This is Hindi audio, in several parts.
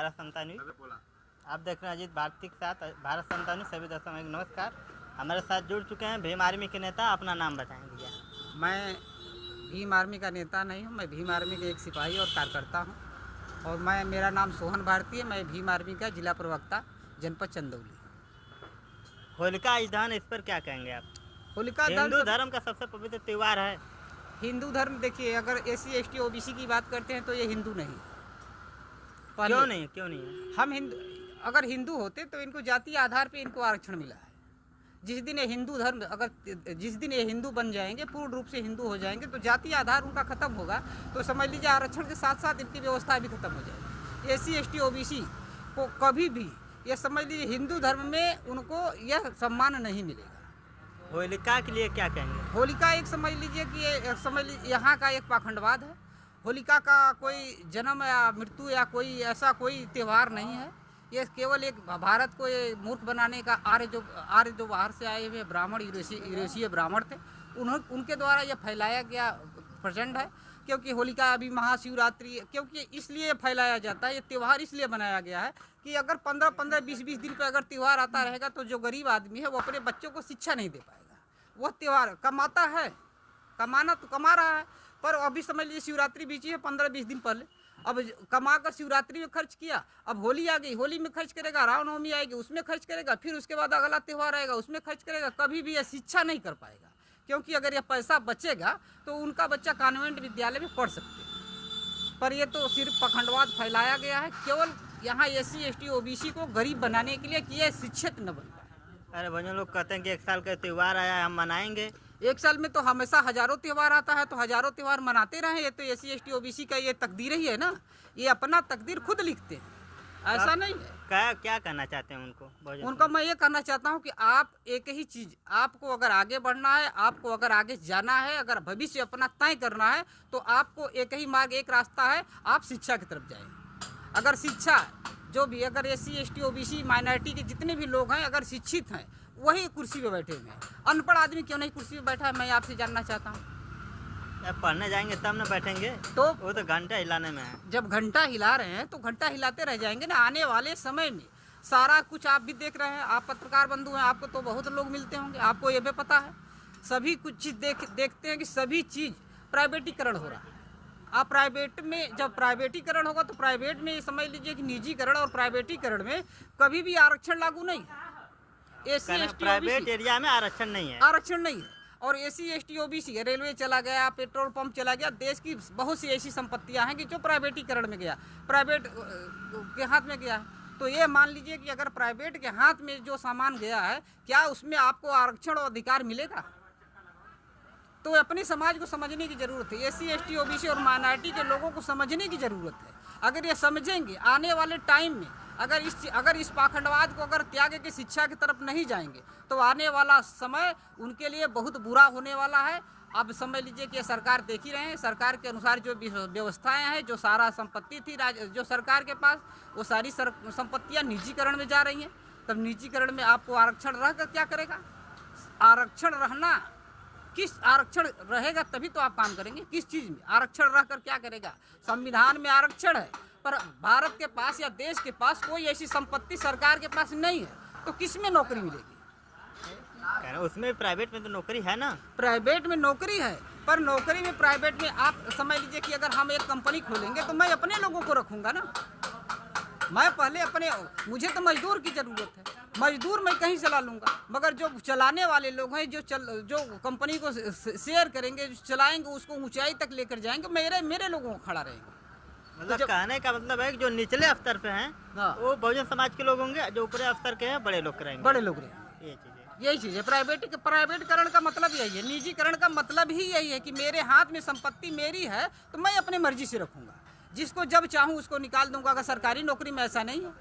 भारत संतान न्यूज। आप देख रहे हैं अजीत भारती के साथ भारत संतान न्यूज। सभी दर्शकों को नमस्कार। हमारे साथ जुड़ चुके हैं भीम आर्मी के नेता। अपना नाम बताएंगे भैया। मैं भीम आर्मी का नेता नहीं हूँ, मैं भीम आर्मी के एक सिपाही और कार्यकर्ता हूँ और मेरा नाम सोहन भारती है। मैं भीम आर्मी का जिला प्रवक्ता जनपद चंदौली। होलिका दहन, इस पर क्या कहेंगे आप? होलिका दहन हिंदू धर्म का सबसे पवित्र त्यौहार है। हिंदू धर्म देखिए, अगर SC ST OBC की बात करते हैं तो ये हिंदू नहीं। क्यों नहीं? हम हिंदू, अगर हिंदू होते तो इनको जातीय आधार पे इनको आरक्षण मिला है। जिस दिन ये हिंदू धर्म, अगर जिस दिन ये हिंदू बन जाएंगे, पूर्ण रूप से हिंदू हो जाएंगे, तो जातीय आधार उनका खत्म होगा। तो समझ लीजिए आरक्षण के साथ साथ इनकी व्यवस्था भी खत्म हो जाएगी। SC ST OBC को कभी भी ये समझ लीजिए हिंदू धर्म में उनको यह सम्मान नहीं मिलेगा। होलिका के लिए क्या कहेंगे? होलिका एक समझ लीजिए कि यहाँ का एक पाखंडवाद है। होलिका का कोई जन्म या मृत्यु या कोई ऐसा कोई त्यौहार नहीं है। ये केवल एक भारत को ये मूर्ख बनाने का आर्य जो बाहर से आए हुए ब्राह्मण, यूरोपीय ब्राह्मण थे, उनके द्वारा यह फैलाया गया प्रचंड है। क्योंकि होलिका अभी महाशिवरात्रि, क्योंकि इसलिए फैलाया जाता है, ये त्यौहार इसलिए बनाया गया है कि अगर 15-15, 20-20 दिन पर अगर त्यौहार आता रहेगा तो जो गरीब आदमी है वो अपने बच्चों को शिक्षा नहीं दे पाएगा। वह त्यौहार कमाता है, कमाना तो कमा रहा है, पर अभी समझ लीजिए शिवरात्रि बीची है 15-20 दिन पहले। अब कमा कर शिवरात्रि में खर्च किया, अब होली आ गई, होली में खर्च करेगा, रामनवमी आएगी उसमें खर्च करेगा, फिर उसके बाद अगला त्यौहार आएगा उसमें खर्च करेगा। कभी भी यह शिक्षा नहीं कर पाएगा, क्योंकि अगर यह पैसा बचेगा तो उनका बच्चा कॉन्वेंट विद्यालय में पढ़ सकते हैं। पर यह तो सिर्फ पखंडवाद फैलाया गया है, केवल यहाँ SC ST OBC को गरीब बनाने के लिए कि यह शिक्षित न बन पाए। अरे भैया, लोग कहते हैं कि 1 साल का त्यौहार आया है, हम मनाएंगे। 1 साल में तो हमेशा हजारों त्यौहार आता है, तो हजारों त्यौहार मनाते रहे। ये तो SC ST OBC का ये तकदीर ही है ना, ये अपना तकदीर खुद लिखते हैं, ऐसा नहीं है। क्या कहना चाहते हैं उनका मैं ये कहना चाहता हूँ कि आप एक ही चीज़, आपको अगर आगे बढ़ना है, आपको अगर आगे जाना है, अगर भविष्य अपना तय करना है, तो आपको एक ही मार्ग, एक रास्ता है, आप शिक्षा की तरफ जाएं। अगर शिक्षा जो भी, अगर SC ST OBC माइनॉरिटी के जितने भी लोग हैं अगर शिक्षित हैं, वही कुर्सी पे बैठे हुए हैं। अनपढ़ आदमी क्यों नहीं कुर्सी पे बैठा है, मैं आपसे जानना चाहता हूँ। पढ़ने जाएंगे तब न बैठेंगे, तो वो तो घंटा हिलाने में है। जब घंटा हिला रहे हैं तो घंटा हिलाते रह जाएंगे ना। आने वाले समय में सारा कुछ आप भी देख रहे हैं, आप पत्रकार बंधु हैं, आपको तो बहुत लोग मिलते होंगे, आपको ये भी पता है। सभी कुछ चीज़ देखते हैं कि सभी चीज़ प्राइवेटीकरण हो रहा है। आप प्राइवेट में, जब प्राइवेटीकरण होगा तो प्राइवेट में समझ लीजिए कि निजीकरण और प्राइवेटीकरण में कभी भी आरक्षण लागू नहीं है। SC ST प्राइवेट एरिया में आरक्षण नहीं है। और SC ST OBC रेलवे चला गया, पेट्रोल पंप चला गया, देश की बहुत सी ऐसी संपत्तियां हैं कि जो प्राइवेटीकरण में गया, प्राइवेट के हाथ में गया है। तो ये मान लीजिए कि अगर प्राइवेट के हाथ में जो सामान गया है, क्या उसमें आपको आरक्षण और अधिकार मिलेगा? तो अपने समाज को समझने की ज़रूरत है। SC ST OBC और माइनॉरिटी के लोगों को समझने की ज़रूरत है। अगर ये समझेंगे, आने वाले टाइम में अगर इस पाखंडवाद को अगर त्याग के शिक्षा की तरफ नहीं जाएंगे, तो आने वाला समय उनके लिए बहुत बुरा होने वाला है। अब समझ लीजिए कि सरकार देख ही रहे हैं, सरकार के अनुसार जो व्यवस्थाएं हैं, जो सारा संपत्ति थी जो सरकार के पास, वो सारी संपत्तियां निजीकरण में जा रही हैं। तब निजीकरण में आपको आरक्षण रहकर क्या करेगा? आरक्षण रहेगा तभी तो आप काम करेंगे। किस चीज़ में आरक्षण रहकर क्या करेगा? संविधान में आरक्षण है, पर भारत के पास या देश के पास कोई ऐसी संपत्ति सरकार के पास नहीं है, तो किस में नौकरी मिलेगी? उसमें प्राइवेट में तो नौकरी है ना। प्राइवेट में नौकरी है, पर नौकरी में प्राइवेट में आप समझ लीजिए कि अगर हम एक कंपनी खोलेंगे तो मैं अपने लोगों को रखूंगा ना। मैं पहले मुझे तो मजदूर की ज़रूरत है, मजदूर मैं कहीं चला लूँगा, मगर जो चलाने वाले लोग हैं, जो कंपनी को शेयर करेंगे, जो चलाएंगे, उसको ऊंचाई तक लेकर जाएंगे, मेरे लोगों को खड़ा रहेंगे। मतलब कहने का मतलब है कि जो निचले स्तर पे हैं, हाँ, वो बहुजन समाज के लोग होंगे, जो ऊपरी स्तर के हैं बड़े लोग करेंगे, बड़े लोग रहेंगे। यही चीज़ है। प्राइवेटीकरण का मतलब यही है, निजीकरण का मतलब ही यही है कि मेरे हाथ में संपत्ति मेरी है तो मैं अपनी मर्जी से रखूँगा, जिसको जब चाहूँ उसको निकाल दूंगा। अगर सरकारी नौकरी में ऐसा नहीं है,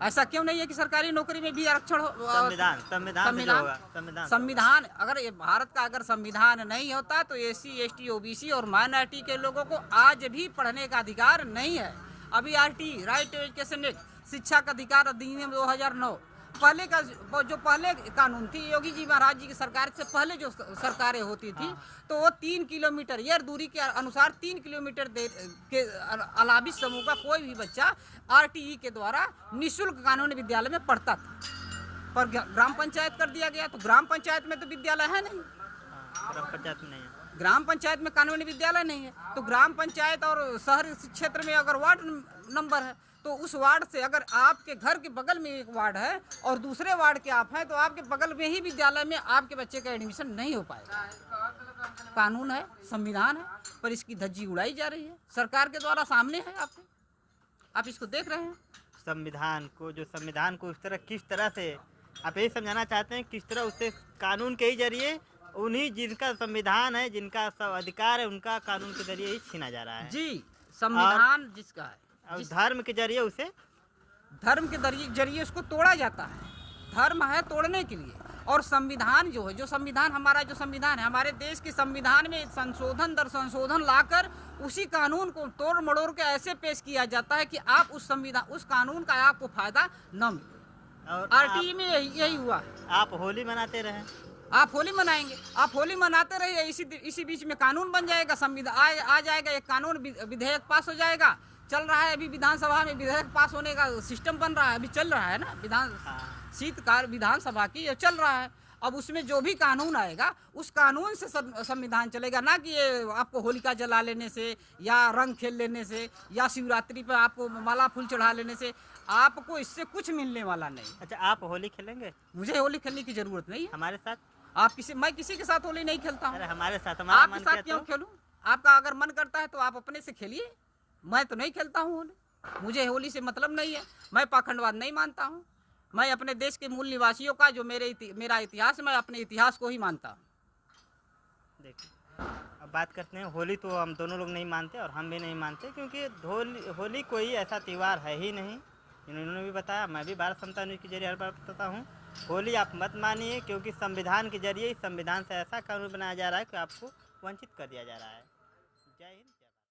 ऐसा क्यों नहीं है कि सरकारी नौकरी में भी आरक्षण हो? संविधान अगर भारत का अगर संविधान नहीं होता तो SC ST OBC और माइनॉरिटी के लोगों को आज भी पढ़ने का अधिकार नहीं है। अभी RT right to education act, शिक्षा का अधिकार अधिनियम 2009, पहले का जो पहले कानून थी, योगी जी महाराज जी की सरकार से पहले जो सरकारें होती थी, तो वो 3 किलोमीटर एयर दूरी के अनुसार 3 किलोमीटर के अलावी समूह का कोई भी बच्चा आरटीई के द्वारा निःशुल्क कानूनी विद्यालय में पढ़ता था। पर ग्राम पंचायत कर दिया गया, तो ग्राम पंचायत में तो विद्यालय है नहीं, ग्राम पंचायत में नहीं है। ग्राम पंचायत में कानूनी विद्यालय नहीं है। तो ग्राम पंचायत और शहर क्षेत्र में अगर वार्ड नंबर है, तो उस वार्ड से अगर आपके घर के बगल में एक वार्ड है और दूसरे वार्ड के आप हैं, तो आपके बगल में ही विद्यालय में आपके बच्चे का एडमिशन नहीं हो पाएगा। कानून है, संविधान है, पर इसकी धज्जी उड़ाई जा रही है, सरकार के द्वारा सामने है आपके, आप इसको देख रहे हैं। संविधान को किस तरह से आप यही समझाना चाहते हैं, किस तरह उससे कानून के ही जरिए उन्हीं जिनका संविधान है, जिनका सब अधिकार है, उनका कानून के जरिए ही छीना जा रहा है जी। संविधान जिसका है और धर्म के जरिए उसे धर्म के जरिए उसको तोड़ा जाता है। धर्म है तोड़ने के लिए, और संविधान जो है, जो संविधान हमारा जो संविधान है, हमारे देश के संविधान में संशोधन दर संशोधन लाकर उसी कानून को तोड़ मड़ोड़ के ऐसे पेश किया जाता है कि आप उस कानून का आपको फायदा न मिले। और आरटीई में यही हुआ है। आप होली मनाते रहे, आप होली मनाएंगे, आप होली मनाते रहिए, इसी बीच में कानून बन जाएगा, संविधान आ जाएगा, एक कानून विधेयक पास हो जाएगा। चल रहा है अभी विधानसभा में, विधेयक पास होने का सिस्टम बन रहा है, अभी चल रहा है ना, शीतकाल विधानसभा की ये चल रहा है। अब उसमें जो भी कानून आएगा, उस कानून से संविधान चलेगा, ना कि ये आपको होलिका जला लेने से या रंग खेल लेने से या शिवरात्रि पर आपको माला फूल चढ़ा लेने से आपको इससे कुछ मिलने वाला नहीं। अच्छा, आप होली खेलेंगे? मुझे होली खेलने की जरूरत नहीं है। हमारे साथ मैं किसी के साथ होली नहीं खेलता हूँ। अरे हमारे साथ, आपके साथ क्यों खेलूं? आपका अगर मन करता है तो आप अपने से खेलिए, मैं तो नहीं खेलता हूँ होली। मुझे होली से मतलब नहीं है, मैं पाखंडवाद नहीं मानता हूँ। मैं अपने देश के मूल निवासियों का जो मेरा इतिहास, मैं अपने इतिहास को ही मानता हूँ। देखिए, अब बात करते हैं, होली तो हम दोनों लोग नहीं मानते और हम भी नहीं मानते, क्योंकि होली कोई ऐसा त्यौहार है ही नहीं। इन्होंने भी बताया, मैं भी भारत समता न्यूज़ के जरिए हर बार बताता हूँ, होली आप मत मानिए, क्योंकि संविधान के जरिए, संविधान से ऐसा कानून बनाया जा रहा है कि आपको वंचित कर दिया जा रहा है। जय हिंद।